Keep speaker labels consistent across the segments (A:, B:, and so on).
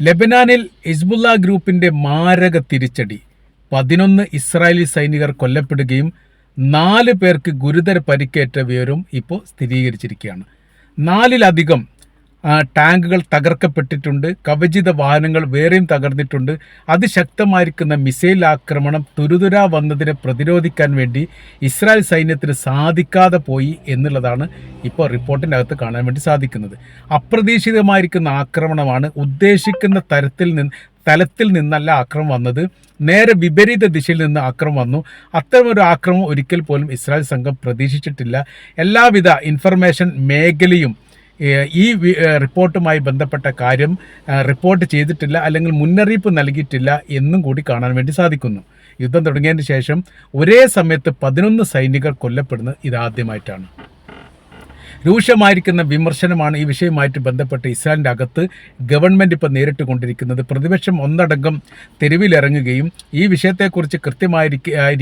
A: ലെബനാനിൽ Hezbollah ഗ്രൂപ്പിന്റെ മാരക തിരിച്ചടി. 11 ഇസ്രായേലി സൈനികർ കൊല്ലപ്പെടുകയും 4 പേർക്ക് ഗുരുതര പരിക്കേറ്റ വിവരവും ഇപ്പോൾ സ്ഥിരീകരിച്ചിരിക്കുകയാണ്. 4-ലധികം ടാങ്കുകൾ തകർക്കപ്പെട്ടിട്ടുണ്ട്. കവചിത വാഹനങ്ങൾ വേറെയും തകർന്നിട്ടുണ്ട്. അതിശക്തമായിരിക്കുന്ന മിസൈൽ ആക്രമണം തുരുതുരാ വന്നതിനെ പ്രതിരോധിക്കാൻ വേണ്ടി ഇസ്രായേൽ സൈന്യത്തിന് സാധിക്കാതെ പോയി എന്നുള്ളതാണ് ഇപ്പോൾ റിപ്പോർട്ടിൻ്റെ അകത്ത് കാണാൻ വേണ്ടി സാധിക്കുന്നത്. അപ്രതീക്ഷിതമായിരിക്കുന്ന ആക്രമണമാണ്. ഉദ്ദേശിക്കുന്ന തലത്തിൽ നിന്നല്ല ആക്രമണം വന്നത്, നേരെ വിപരീത ദിശയിൽ നിന്ന് ആക്രമണം വന്നു. അത്തരമൊരു ആക്രമണം ഒരിക്കൽ പോലും ഇസ്രായേൽ സംഘം പ്രതീക്ഷിച്ചിട്ടില്ല. എല്ലാവിധ ഇൻഫർമേഷൻ മേഖലയും ഈ റിപ്പോർട്ടുമായി ബന്ധപ്പെട്ട കാര്യം റിപ്പോർട്ട് ചെയ്തിട്ടില്ല, അല്ലെങ്കിൽ മുന്നറിയിപ്പ് നൽകിയിട്ടില്ല എന്നും കൂടി കാണാൻ വേണ്ടി സാധിക്കുന്നു. യുദ്ധം തുടങ്ങിയതിന് ശേഷം ഒരേ സമയത്ത് 11 സൈനികർ കൊല്ലപ്പെടുന്നത് ഇതാദ്യമായിട്ടാണ്. രൂക്ഷമായിരിക്കുന്ന വിമർശനമാണ് ഈ വിഷയവുമായിട്ട് ബന്ധപ്പെട്ട് ഇസ്രായേലിൻ്റെ അകത്ത് ഗവൺമെൻറ് ഇപ്പോൾ നേരിട്ട് കൊണ്ടിരിക്കുന്നത്. പ്രതിപക്ഷം ഒന്നടങ്കം തെരുവിലിറങ്ങുകയും ഈ വിഷയത്തെക്കുറിച്ച് കൃത്യമായ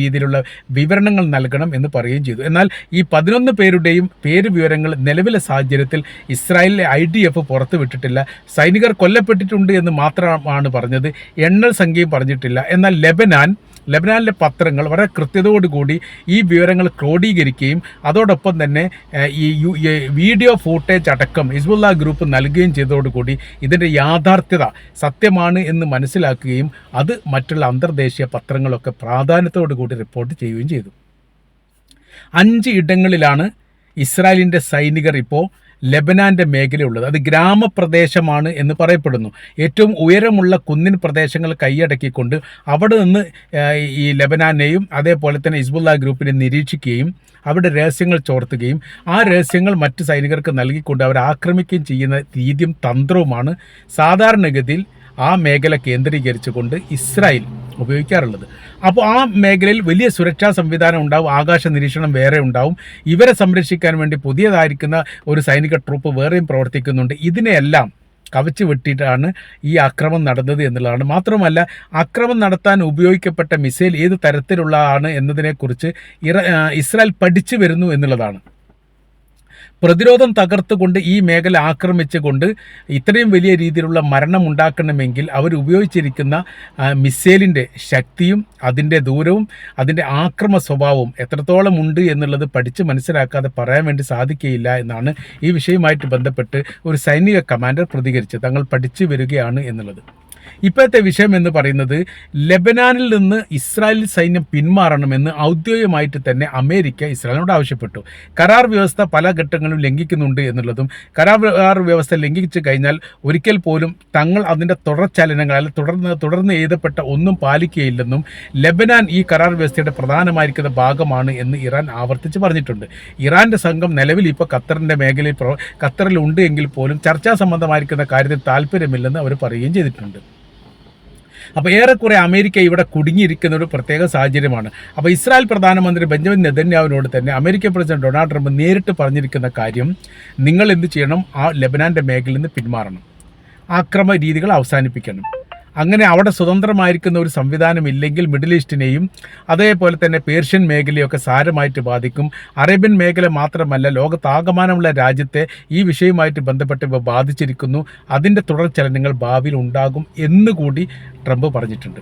A: രീതിയിലുള്ള വിവരണങ്ങൾ നൽകണം എന്ന് പറയുകയും ചെയ്തു. എന്നാൽ ഈ 11 പേരുടെയും പേര് വിവരങ്ങൾ നിലവിലെ സാഹചര്യത്തിൽ ഇസ്രായേലിലെ IDF പുറത്തുവിട്ടിട്ടില്ല. സൈനികർ കൊല്ലപ്പെട്ടിട്ടുണ്ട് എന്ന് മാത്രമാണ് പറഞ്ഞത്, എണ്ണൽ സംഖ്യയും പറഞ്ഞിട്ടില്ല. എന്നാൽ ലെബനാനിലെ പത്രങ്ങൾ വളരെ കൃത്യതയോടുകൂടി ഈ വിവരങ്ങൾ ക്രോഡീകരിക്കുകയും അതോടൊപ്പം തന്നെ ഈ വീഡിയോ ഫൂട്ടേജ് അടക്കം ഹിസ്ബുള്ള ഗ്രൂപ്പ് നൽകുകയും ചെയ്തതോടുകൂടി ഇതിൻ്റെ യാഥാർത്ഥ്യത സത്യമാണ് എന്ന് മനസ്സിലാക്കുകയും അത് മറ്റുള്ള അന്തർദേശീയ പത്രങ്ങളൊക്കെ പ്രാധാന്യത്തോടു കൂടി റിപ്പോർട്ട് ചെയ്യുകയും ചെയ്തു. 5 ഇടങ്ങളിലാണ് ഇസ്രായേലിൻ്റെ സൈനികർ ഇപ്പോൾ ലെബനാൻ്റെ മേഖലയുള്ളത്. അത് ഗ്രാമപ്രദേശമാണ് എന്ന് പറയപ്പെടുന്നു. ഏറ്റവും ഉയരമുള്ള കുന്നിൻ പ്രദേശങ്ങൾ കൈയടക്കിക്കൊണ്ട് അവിടെ നിന്ന് ഈ ലെബനാനെയും അതേപോലെ തന്നെ ഹിസ്ബുള്ള ഗ്രൂപ്പിനെ നിരീക്ഷിക്കുകയും അവിടെ രഹസ്യങ്ങൾ ചോർത്തുകയും ആ രഹസ്യങ്ങൾ മറ്റ് സൈനികർക്ക് നൽകിക്കൊണ്ട് അവരെ ആക്രമിക്കുകയും ചെയ്യുന്ന രീതിയും തന്ത്രവുമാണ് സാധാരണഗതിയിൽ ആ മേഖല കേന്ദ്രീകരിച്ചുകൊണ്ട് ഇസ്രായേൽ ഉപയോഗിക്കാറുള്ളത്. അപ്പോൾ ആ മേഖലയിൽ വലിയ സുരക്ഷാ സംവിധാനം ഉണ്ടാവും, ആകാശ നിരീക്ഷണം വേറെ ഉണ്ടാവും. ഇവരെ സംരക്ഷിക്കാൻ വേണ്ടി പുതിയതായിരിക്കുന്ന ഒരു സൈനിക ട്രൂപ്പ് വേറെയും പ്രവർത്തിക്കുന്നുണ്ട്. ഇതിനെയെല്ലാം കവച്ച് വെട്ടിയിട്ടാണ് ഈ ആക്രമണം നടന്നത് എന്നുള്ളതാണ്. മാത്രമല്ല, ആക്രമണം നടത്താൻ ഉപയോഗിക്കപ്പെട്ട മിസൈൽ ഏത് തരത്തിലുള്ളതാണ് എന്നതിനെക്കുറിച്ച് ഇസ്രായേൽ പഠിച്ചു വരുന്നു എന്നുള്ളതാണ്. പ്രതിരോധം തകർത്തുകൊണ്ട് ഈ മേഖല ആക്രമിച്ചുകൊണ്ട് ഇത്രയും വലിയ രീതിയിലുള്ള മരണം ഉണ്ടാക്കണമെങ്കിൽ അവർ ഉപയോഗിച്ചിരിക്കുന്ന മിസൈലിൻ്റെ ശക്തിയും അതിൻ്റെ ദൂരവും അതിൻ്റെ ആക്രമണ സ്വഭാവവും എത്രത്തോളം ഉണ്ട് എന്നുള്ളത് പഠിച്ച് മനസ്സിലാക്കാതെ പറയാൻ വേണ്ടി സാധിക്കുകയില്ല എന്നാണ് ഈ വിഷയവുമായിട്ട് ബന്ധപ്പെട്ട് ഒരു സൈനിക കമാൻഡർ പ്രതികരിച്ചത്. തങ്ങൾ പഠിച്ചു വരികയാണ് എന്നുള്ളത്. ഇപ്പോഴത്തെ വിഷയം എന്ന് പറയുന്നത്, ലെബനാനിൽ നിന്ന് ഇസ്രായേൽ സൈന്യം പിന്മാറണമെന്ന് ഔദ്യോഗികമായിട്ട് തന്നെ അമേരിക്ക ഇസ്രായേലിനോട് ആവശ്യപ്പെട്ടു. കരാർ വ്യവസ്ഥ പല ഘട്ടങ്ങളിലും ലംഘിക്കുന്നുണ്ട് എന്നുള്ളതും, കരാർ വ്യവസ്ഥ ലംഘിച്ചു കഴിഞ്ഞാൽ ഒരിക്കൽ പോലും തങ്ങൾ അതിൻ്റെ തുടർചലനങ്ങൾ അല്ലെങ്കിൽ തുടർന്ന് എഴുതപ്പെട്ട ഒന്നും പാലിക്കുകയില്ലെന്നും ലെബനാൻ ഈ കരാർ വ്യവസ്ഥയുടെ പ്രധാനമായിരിക്കുന്ന ഭാഗമാണ് എന്ന് ഇറാൻ ആവർത്തിച്ച് പറഞ്ഞിട്ടുണ്ട്. ഇറാൻ്റെ സംഘം നിലവിൽ ഇപ്പോൾ ഖത്തറിൻ്റെ മേഖലയിൽ ഖത്തറിലുണ്ട് എങ്കിൽ പോലും ചർച്ചാ സംബന്ധമായിരിക്കുന്ന കാര്യത്തിൽ താല്പര്യമില്ലെന്ന് അവർ പറയുകയും ചെയ്തിട്ടുണ്ട്. അപ്പോൾ ഏറെക്കുറെ അമേരിക്ക ഇവിടെ കുടുങ്ങിയിരിക്കുന്ന ഒരു പ്രത്യേക സാഹചര്യമാണ്. അപ്പോൾ ഇസ്രായേൽ പ്രധാനമന്ത്രി ബെഞ്ചമിൻ നെതന്യാഹുവിനോട് തന്നെ അമേരിക്കൻ പ്രസിഡന്റ് ഡൊണാൾഡ് ട്രംപ് നേരിട്ട് പറഞ്ഞിരിക്കുന്ന കാര്യം, നിങ്ങൾ എന്ത് ചെയ്യണം, ആ ലെബനാൻ്റെ മേഖലയിൽ നിന്ന് പിന്മാറണം, ആക്രമണ രീതികൾ അവസാനിപ്പിക്കണം. അങ്ങനെ അവിടെ സ്വതന്ത്രമായിരിക്കുന്ന ഒരു സംവിധാനം ഇല്ലെങ്കിൽ മിഡിൽ ഈസ്റ്റിനെയും അതേപോലെ തന്നെ പേർഷ്യൻ മേഖലയൊക്കെ സാരമായിട്ട് ബാധിക്കും. അറേബ്യൻ മേഖല മാത്രമല്ല, ലോകത്താകമാനമുള്ള രാജ്യത്തെ ഈ വിഷയവുമായിട്ട് ബന്ധപ്പെട്ട് ഇപ്പോൾ ബാധിച്ചിരിക്കുന്നു. അതിൻ്റെ തുടർചലനങ്ങൾ ഭാവിയിൽ ഉണ്ടാകും എന്നുകൂടി ട്രംപ് പറഞ്ഞിട്ടുണ്ട്.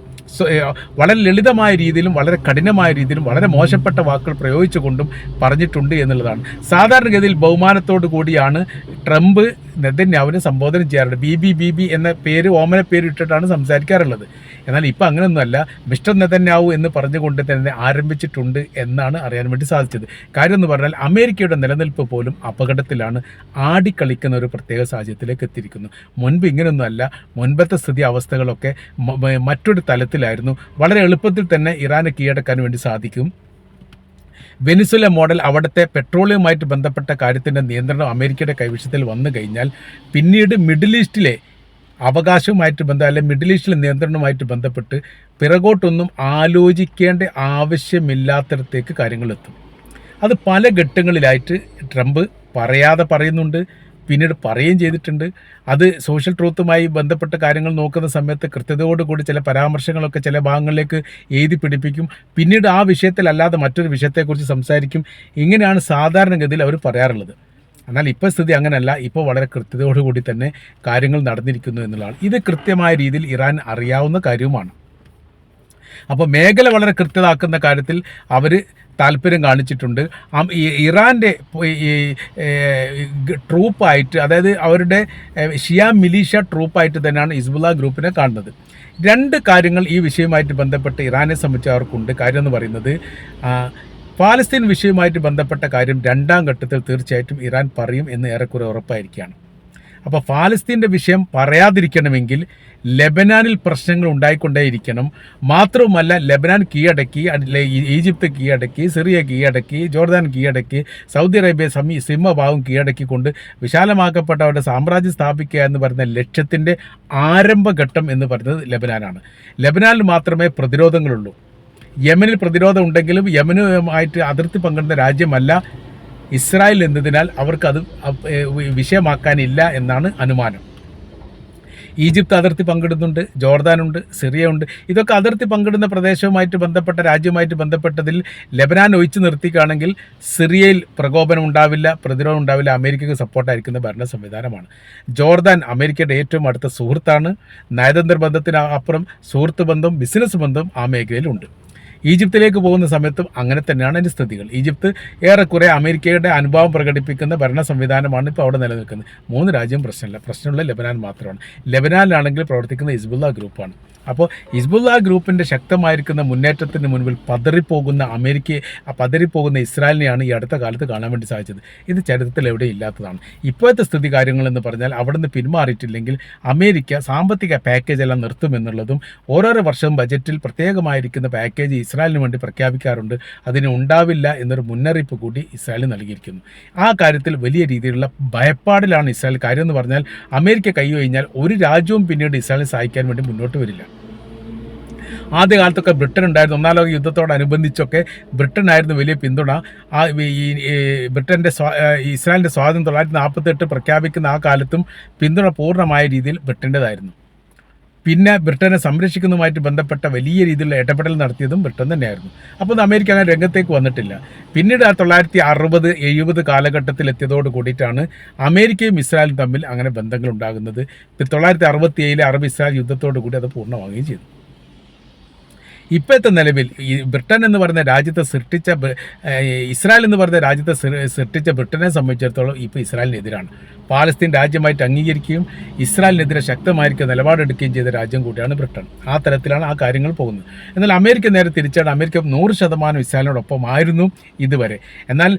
A: വളരെ ലളിതമായ രീതിയിലും വളരെ കഠിനമായ രീതിയിലും വളരെ മോശപ്പെട്ട വാക്കുകൾ പ്രയോഗിച്ചുകൊണ്ടും പറഞ്ഞിട്ടുണ്ട് എന്നുള്ളതാണ്. സാധാരണഗതിയിൽ ബഹുമാനത്തോടു കൂടിയാണ് ട്രംപ് നെതന്യാഹുവിനെ സംബോധന ചെയ്യാറുള്ളത്. ബീബി എന്ന പേര്, ഓമന പേര് ഇട്ടിട്ടാണ് സംസാരിക്കാറുള്ളത്. എന്നാൽ ഇപ്പോൾ അങ്ങനെയൊന്നുമല്ല, മിസ്റ്റർ നെതന്യാഹു എന്ന് പറഞ്ഞുകൊണ്ട് തന്നെ ആരംഭിച്ചിട്ടുണ്ട് എന്നാണ് അറിയാൻ വേണ്ടി സാധിച്ചത്. കാര്യം എന്ന് പറഞ്ഞാൽ അമേരിക്കയുടെ നിലനിൽപ്പ് പോലും അപകടത്തിലാണ്, ആടിക്കളിക്കുന്ന ഒരു പ്രത്യേക സാഹചര്യത്തിലേക്ക് എത്തിയിരിക്കുന്നു. മുൻപ് ഇങ്ങനെയൊന്നുമല്ല, മുൻപത്തെ സ്ഥിതി അവസ്ഥകളൊക്കെ മറ്റൊരു തലത്തിലായിരുന്നു. വളരെ എളുപ്പത്തിൽ തന്നെ ഇറാനെ കീഴടക്കാൻ വേണ്ടി സാധിക്കും. വെനിസുല മോഡൽ അവിടുത്തെ പെട്രോളിയവുമായിട്ട് ബന്ധപ്പെട്ട കാര്യത്തിൻ്റെ നിയന്ത്രണം അമേരിക്കയുടെ കൈവശത്തിൽ വന്നു കഴിഞ്ഞാൽ പിന്നീട് മിഡിൽ ഈസ്റ്റിലെ അവകാശവുമായിട്ട് അല്ലെങ്കിൽ മിഡിൽ ഈസ്റ്റിലെ നിയന്ത്രണവുമായിട്ട് ബന്ധപ്പെട്ട് പിറകോട്ടൊന്നും ആലോചിക്കേണ്ട ആവശ്യമില്ലാത്തിടത്തേക്ക് കാര്യങ്ങളെത്തും. അത് പല ഘട്ടങ്ങളിലായിട്ട് ട്രംപ് പറയാതെ പറയുന്നുണ്ട്, പിന്നീട് പറയുകയും ചെയ്തിട്ടുണ്ട്. അത് സോഷ്യൽ ട്രൂത്തുമായി ബന്ധപ്പെട്ട കാര്യങ്ങൾ നോക്കുന്ന സമയത്ത് കൃത്യതയോടുകൂടി ചില പരാമർശങ്ങളൊക്കെ ചില ഭാഗങ്ങളിലേക്ക് എഴുതി പിടിപ്പിക്കും. പിന്നീട് ആ വിഷയത്തിലല്ലാതെ മറ്റൊരു വിഷയത്തെക്കുറിച്ച് സംസാരിക്കും. ഇങ്ങനെയാണ് സാധാരണഗതിയിൽ അവർ പറയാറുള്ളത്. എന്നാൽ ഇപ്പോൾ സ്ഥിതി അങ്ങനെയല്ല. ഇപ്പോൾ വളരെ കൃത്യതയോടുകൂടി തന്നെ കാര്യങ്ങൾ നടന്നിരിക്കുന്നു എന്നുള്ളതാണ്. ഇത് കൃത്യമായ രീതിയിൽ ഇറാൻ അറിയാവുന്ന കാര്യവുമാണ്. അപ്പോൾ മേഖല വളരെ കൃത്യതാക്കുന്ന കാര്യത്തിൽ അവർ താല്പര്യം കാണിച്ചിട്ടുണ്ട്. ഇറാൻ്റെ ഈ ട്രൂപ്പായിട്ട്, അതായത് അവരുടെ ഷിയ മിലീഷ്യ ട്രൂപ്പായിട്ട് തന്നെയാണ് ഹിസ്ബുള്ള ഗ്രൂപ്പിനെ കാണുന്നത്. രണ്ട് കാര്യങ്ങൾ ഈ വിഷയവുമായിട്ട് ബന്ധപ്പെട്ട് ഇറാനെ സംബന്ധിച്ച് അവർക്കുണ്ട്. കാര്യം എന്ന് പറയുന്നത്, പാലസ്തീൻ വിഷയവുമായിട്ട് ബന്ധപ്പെട്ട കാര്യം രണ്ടാം ഘട്ടത്തിൽ തീർച്ചയായിട്ടും ഇറാൻ പറയും എന്ന് ഏറെക്കുറെ ഉറപ്പായിരിക്കുകയാണ്. അപ്പോൾ പാലസ്തീൻ്റെ വിഷയം പറയാതിരിക്കണമെങ്കിൽ ലെബനാനിൽ പ്രശ്നങ്ങൾ ഉണ്ടായിക്കൊണ്ടേയിരിക്കണം. മാത്രവുമല്ല, ലെബനാൻ കീഴടക്കി, ഈജിപ്ത് കീഴടക്കി, സിറിയ കീഴടക്കി, ജോർദാൻ കീഴടക്കി, സൗദി അറേബ്യ സിംഹഭാവം കീഴടക്കിക്കൊണ്ട് വിശാലമാക്കപ്പെട്ട അവരുടെ സാമ്രാജ്യം സ്ഥാപിക്കുക എന്ന് പറയുന്ന ലക്ഷ്യത്തിൻ്റെ ആരംഭഘട്ടം എന്ന് പറയുന്നത് ലെബനാനാണ്. ലെബനാനിൽ മാത്രമേ പ്രതിരോധങ്ങളുള്ളൂ. യമനിൽ പ്രതിരോധം ഉണ്ടെങ്കിലും യമനുമായിട്ട് അതിർത്തി പങ്കിടുന്ന രാജ്യമല്ല ഇസ്രായേൽ എന്നതിനാൽ അവർക്കത് വിഷയമാക്കാനില്ല എന്നാണ് അനുമാനം. ഈജിപ്ത് അതിർത്തി പങ്കിടുന്നുണ്ട്, ജോർദാനുണ്ട്, സിറിയ ഉണ്ട്. ഇതൊക്കെ അതിർത്തി പങ്കിടുന്ന പ്രദേശവുമായിട്ട് ബന്ധപ്പെട്ട രാജ്യവുമായിട്ട് ബന്ധപ്പെട്ടതിൽ ലെബനാൻ ഒഴിച്ചു നിർത്തിക്കുകയാണെങ്കിൽ സിറിയയിൽ പ്രകോപനം ഉണ്ടാവില്ല, പ്രതിരോധം ഉണ്ടാവില്ല. അമേരിക്കയ്ക്ക് സപ്പോർട്ടായിരിക്കുന്ന ഭരണ സംവിധാനമാണ്. ജോർദാൻ അമേരിക്കയുടെ ഏറ്റവും അടുത്ത സുഹൃത്താണ്. നയതന്ത്ര ബന്ധത്തിന് അപ്പുറം സുഹൃത്ത് ബന്ധം, ബിസിനസ് ബന്ധം ആ മേഖലയിലുണ്ട്. ഈജിപ്തിലേക്ക് പോകുന്ന സമയത്തും അങ്ങനെ തന്നെയാണ് അതിൻ്റെ സ്ഥിതികൾ. ഈജിപ്ത് ഏറെക്കുറെ അമേരിക്കയുടെ അനുഭാവം പ്രകടിപ്പിക്കുന്ന ഭരണ സംവിധാനമാണ് ഇപ്പോൾ അവിടെ നിലനിൽക്കുന്നത്. 3 രാജ്യം പ്രശ്നമുള്ള ലെബനാൻ മാത്രമാണ്. ലെബനാനിലാണെങ്കിൽ പ്രവർത്തിക്കുന്ന ഹിസ്ബുള്ള ഗ്രൂപ്പാണ്. അപ്പോൾ ഹിസ്ബുള്ള ഗ്രൂപ്പിൻ്റെ ശക്തമായിരിക്കുന്ന മുന്നേറ്റത്തിന് മുൻപിൽ പതറിപ്പോകുന്ന ഇസ്രായേലിനെയാണ് ഈ അടുത്ത കാലത്ത് കാണാൻ വേണ്ടി സാധിച്ചത്. ഇത് ചരിത്രത്തിൽ എവിടെയും ഇല്ലാത്തതാണ്. ഇപ്പോഴത്തെ സ്ഥിതി കാര്യങ്ങളെന്ന് പറഞ്ഞാൽ, അവിടെ നിന്ന് പിന്മാറിയിട്ടില്ലെങ്കിൽ അമേരിക്ക സാമ്പത്തിക പാക്കേജ് എല്ലാം നിർത്തുമെന്നുള്ളതും, ഓരോരോ വർഷവും ബജറ്റിൽ പ്രത്യേകമായിരിക്കുന്ന പാക്കേജ് ഇസ്രായേലിന് വേണ്ടി പ്രഖ്യാപിക്കാറുണ്ട്. അതിന് ഉണ്ടാവില്ല എന്നൊരു മുന്നറിയിപ്പ് കൂടി ഇസ്രായേൽ നൽകിയിരിക്കുന്നു. ആ കാര്യത്തിൽ വലിയ രീതിയിലുള്ള ഭയപ്പാടിലാണ് ഇസ്രായേൽ. കാര്യം എന്ന് പറഞ്ഞാൽ, അമേരിക്ക കൈയൊഴിഞ്ഞാൽ ഒരു രാജ്യവും പിന്നീട് ഇസ്രായേലിനെ സഹായിക്കാൻ വേണ്ടി മുന്നോട്ട് വരില്ല. ആദ്യകാലത്തൊക്കെ ബ്രിട്ടൻ ഉണ്ടായിരുന്നു. ഒന്നാം ലോക യുദ്ധത്തോടനുബന്ധിച്ചൊക്കെ ബ്രിട്ടൻ ആയിരുന്നു വലിയ പിന്തുണ. ബ്രിട്ടൻ്റെ ഇസ്രായേലിൻ്റെ സ്വാതന്ത്ര്യം 1948 പ്രഖ്യാപിക്കുന്ന ആ കാലത്തും പിന്തുണ പൂർണ്ണമായ രീതിയിൽ ബ്രിട്ടൻ്റെതായിരുന്നു. പിന്നെ ബ്രിട്ടനെ സംരക്ഷിക്കുന്നതുമായിട്ട് ബന്ധപ്പെട്ട വലിയ രീതിയിലുള്ള ഇടപെടൽ നടത്തിയതും ബ്രിട്ടൻ തന്നെയായിരുന്നു. അപ്പോൾ അമേരിക്ക അങ്ങനെ രംഗത്തേക്ക് വന്നിട്ടില്ല. പിന്നീട് 1960-70 കാലഘട്ടത്തിൽ എത്തിയതോട് കൂടിയിട്ടാണ് അമേരിക്കയും ഇസ്രായേലും തമ്മിൽ അങ്ങനെ ബന്ധങ്ങൾ ഉണ്ടാകുന്നത്. 1967 അറബ് ഇസ്രായേൽ യുദ്ധത്തോടു കൂടി അത് പൂർണ്ണമാവുകയും ചെയ്തു. ഇപ്പോഴത്തെ നിലവിൽ ഈ ബ്രിട്ടൻ എന്ന് പറയുന്ന രാജ്യത്തെ സൃഷ്ടിച്ച ഇസ്രായേൽ എന്ന് പറയുന്ന രാജ്യത്തെ സൃഷ്ടിച്ച ബ്രിട്ടനെ സംബന്ധിച്ചിടത്തോളം ഇപ്പോൾ ഇസ്രായേലിനെതിരാണ്. പാലസ്തീൻ രാജ്യമായിട്ട് അംഗീകരിക്കുകയും ഇസ്രായേലിനെതിരെ ശക്തമായിരിക്കും നിലപാടെടുക്കുകയും ചെയ്ത രാജ്യം കൂടിയാണ് ബ്രിട്ടൻ. ആ തരത്തിലാണ് ആ കാര്യങ്ങൾ പോകുന്നത്. എന്നാൽ അമേരിക്ക നേരെ തിരിച്ചാണ്. അമേരിക്ക 100% ഇസ്രായേലിനോടൊപ്പമായിരുന്നു ഇതുവരെ. എന്നാൽ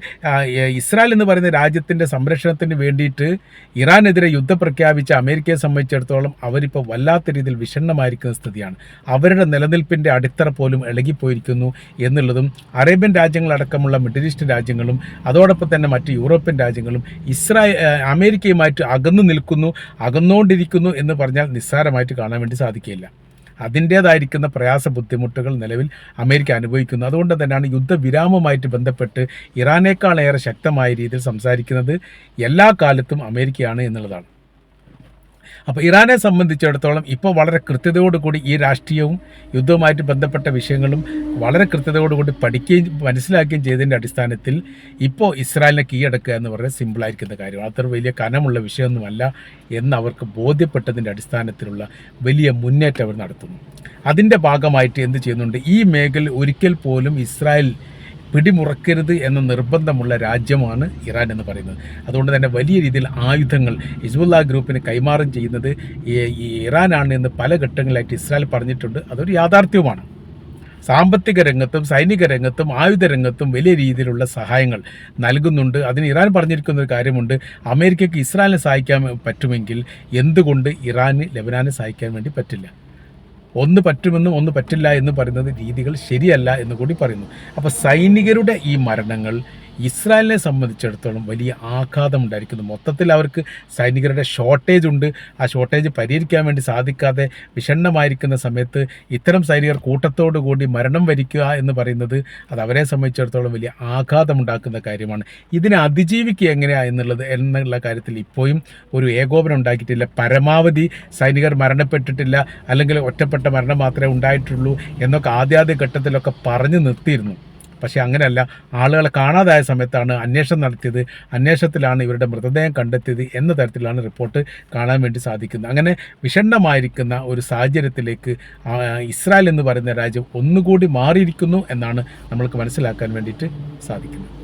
A: ഇസ്രായേൽ എന്ന് പറയുന്ന രാജ്യത്തിൻ്റെ സംരക്ഷണത്തിന് വേണ്ടിയിട്ട് ഇറാനെതിരെ യുദ്ധം പ്രഖ്യാപിച്ച അമേരിക്കയെ സംബന്ധിച്ചിടത്തോളം അവരിപ്പോൾ വല്ലാത്ത രീതിയിൽ വിഷണ്ണമായിരിക്കുന്ന സ്ഥിതിയാണ്. അവരുടെ നിലനിൽപ്പിൻ്റെ അടിത്തറ പോലും ഇളകിപ്പോയിരിക്കുന്നു എന്നുള്ളതും, അറേബ്യൻ രാജ്യങ്ങളടക്കമുള്ള മിഡിൽ ഈസ്റ്റ് രാജ്യങ്ങളും അതോടൊപ്പം തന്നെ മറ്റ് യൂറോപ്യൻ രാജ്യങ്ങളും അമേരിക്കയുമായിട്ട് അകന്നുകൊണ്ടിരിക്കുന്നു എന്ന് പറഞ്ഞാൽ നിസ്സാരമായിട്ട് കാണാൻ വേണ്ടി സാധിക്കില്ല. അതിൻ്റേതായിരിക്കുന്ന പ്രയാസ ബുദ്ധിമുട്ടുകൾ നിലവിൽ അമേരിക്ക അനുഭവിക്കുന്നു. അതുകൊണ്ട് തന്നെയാണ് യുദ്ധവിരാമവുമായിട്ട് ബന്ധപ്പെട്ട് ഇറാനേക്കാളേറെ ശക്തമായ രീതിയിൽ സംസാരിക്കുന്നത് എല്ലാ കാലത്തും അമേരിക്കയാണ് എന്നുള്ളതാണ്. അപ്പോൾ ഇറാനെ സംബന്ധിച്ചിടത്തോളം ഇപ്പോൾ വളരെ കൃത്യതയോടുകൂടി ഈ രാഷ്ട്രീയവും യുദ്ധവുമായിട്ട് ബന്ധപ്പെട്ട വിഷയങ്ങളും വളരെ കൃത്യതയോടുകൂടി പഠിക്കുകയും മനസ്സിലാക്കുകയും ചെയ്തതിൻ്റെ അടിസ്ഥാനത്തിൽ ഇപ്പോൾ ഇസ്രായേലിനെ കീഴടക്കുക എന്ന് പറയുന്നത് സിമ്പിളായിരിക്കുന്ന കാര്യമാണ്. അത്ര വലിയ കനമുള്ള വിഷയമൊന്നുമല്ല എന്ന് അവർക്ക് ബോധ്യപ്പെട്ടതിൻ്റെ അടിസ്ഥാനത്തിലുള്ള വലിയ മുന്നേറ്റം അവർ നടത്തുന്നു. അതിൻ്റെ ഭാഗമായിട്ട് എന്ത് ചെയ്യുന്നുണ്ട്, ഈ മേഖല ഒരിക്കൽ പോലും ഇസ്രായേൽ പിടിമുറക്കരുത് എന്ന നിർബന്ധമുള്ള രാജ്യമാണ് ഇറാൻ എന്ന് പറയുന്നത്. അതുകൊണ്ട് തന്നെ വലിയ രീതിയിൽ ആയുധങ്ങൾ ഹിസ്ബുള്ള ഗ്രൂപ്പിന് കൈമാറും ചെയ്യുന്നത് ഈ ഇറാനാണ് എന്ന് പല ഘട്ടങ്ങളിലായിട്ട് ഇസ്രായേൽ പറഞ്ഞിട്ടുണ്ട്. അതൊരു യാഥാർത്ഥ്യവുമാണ്. സാമ്പത്തിക രംഗത്തും സൈനിക രംഗത്തും ആയുധ രംഗത്തും വലിയ രീതിയിലുള്ള സഹായങ്ങൾ നൽകുന്നുണ്ട്. അതിന് ഇറാൻ പറഞ്ഞിരിക്കുന്ന ഒരു കാര്യമുണ്ട്, അമേരിക്കയ്ക്ക് ഇസ്രായേലിനെ സഹായിക്കാൻ പറ്റുമെങ്കിൽ എന്തുകൊണ്ട് ഇറാന് ലെബനാനെ സഹായിക്കാൻ വേണ്ടി പറ്റില്ല? ഒന്ന് പറ്റുമെന്നും ഒന്ന് പറ്റില്ല എന്ന് പറയുന്നത് രീതികൾ ശരിയല്ല എന്ന് കൂടി പറയുന്നു. അപ്പോൾ സൈനികരുടെ ഈ മരണങ്ങൾ ഇസ്രായേലിനെ സംബന്ധിച്ചിടത്തോളം വലിയ ആഘാതം ഉണ്ടായിരിക്കുന്നു. മൊത്തത്തിൽ അവർക്ക് സൈനികരുടെ ഷോർട്ടേജ് ഉണ്ട്. ആ ഷോർട്ടേജ് പരിഹരിക്കാൻ വേണ്ടി സാധിക്കാതെ വിഷണ്ണമായിരിക്കുന്ന സമയത്ത് ഇത്തരം സൈനികർ കൂട്ടത്തോടു കൂടി മരണം വരിക്കുക എന്ന് പറയുന്നത് അത് അവരെ സംബന്ധിച്ചിടത്തോളം വലിയ ആഘാതമുണ്ടാക്കുന്ന കാര്യമാണ്. ഇതിനെ അതിജീവിക്കുക എങ്ങനെയാണ് എന്നുള്ള കാര്യത്തിൽ ഇപ്പോഴും ഒരു ഏകോപനം ഉണ്ടാക്കിയിട്ടില്ല. പരമാവധി സൈനികർ മരണപ്പെട്ടിട്ടില്ല, അല്ലെങ്കിൽ ഒറ്റപ്പെട്ട മരണം മാത്രമേ ഉണ്ടായിട്ടുള്ളൂ എന്നൊക്കെ ആദ്യ ഘട്ടത്തിലൊക്കെ പറഞ്ഞു നിർത്തിയിരുന്നു. പക്ഷേ അങ്ങനെയല്ല, ആളുകളെ കാണാതായ സമയത്താണ് അന്വേഷണം നടത്തിയത്, അന്വേഷണത്തിലാണ് ഇവരുടെ മൃതദേഹം കണ്ടെത്തിയത് എന്ന തരത്തിലാണ് റിപ്പോർട്ട് കാണാൻ വേണ്ടി സാധിക്കുന്നത്. അങ്ങനെ വിഷണ്ണമായിരിക്കുന്ന ഒരു സാഹചര്യത്തിലേക്ക് ഇസ്രായേൽ എന്ന് പറയുന്ന രാജ്യം ഒന്നുകൂടി മാറിയിരിക്കുന്നു എന്നാണ് നമ്മൾക്ക് മനസ്സിലാക്കാൻ വേണ്ടിയിട്ട് സാധിക്കുന്നത്.